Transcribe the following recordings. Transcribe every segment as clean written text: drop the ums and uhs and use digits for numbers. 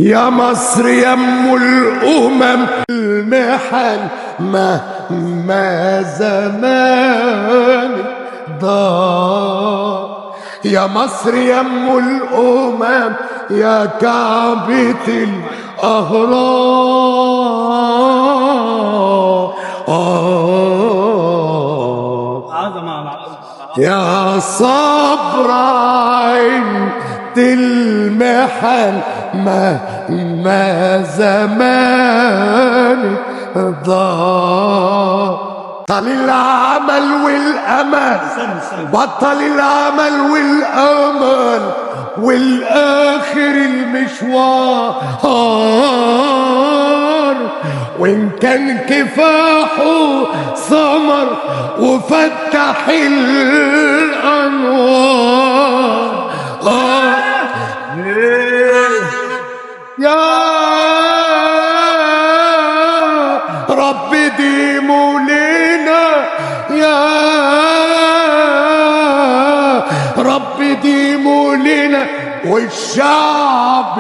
يا مصر يا ام الامم المحن مهما زمان ضاع. يا مصر يا ام الامم يا كعبة الاهرام يا صبر عند المحن مهما زمان ضاع. بطل العمل والامل، بطل العمل والامل والاخر المشوار، وان كان كفاحه ثمر وفتح الانوار. يا رب ديموا لنا، يا رب ديموا لنا، والشعب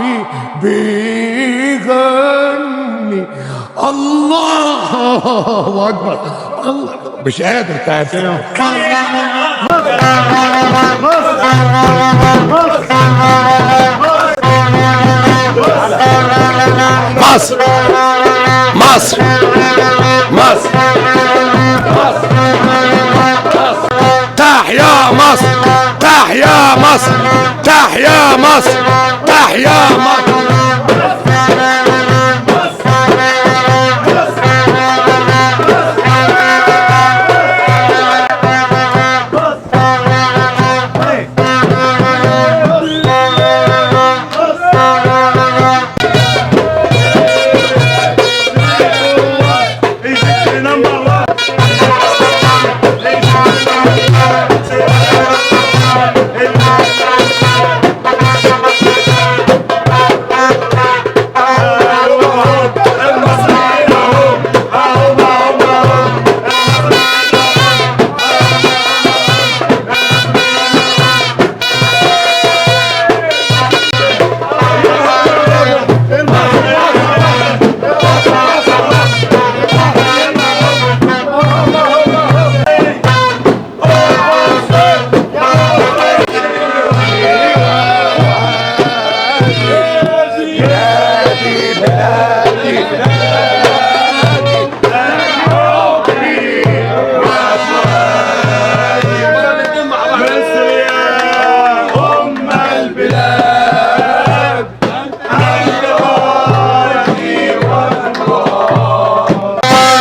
بيغني الله اكبر. الله مش قادر تعرف. مصر مصر مصر مصر تحيا مصر، تحيا مصر، تحيا مصر، تحيا مصر.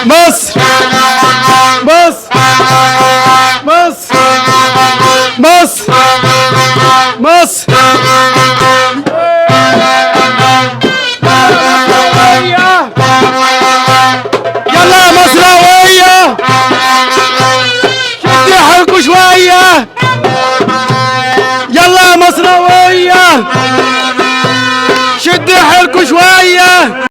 مصر مصر مصر مصر مصر يلا يا مصراوية شدي حيلكوا شوية، يلا يا مصراوية شدي حيلكوا شوية.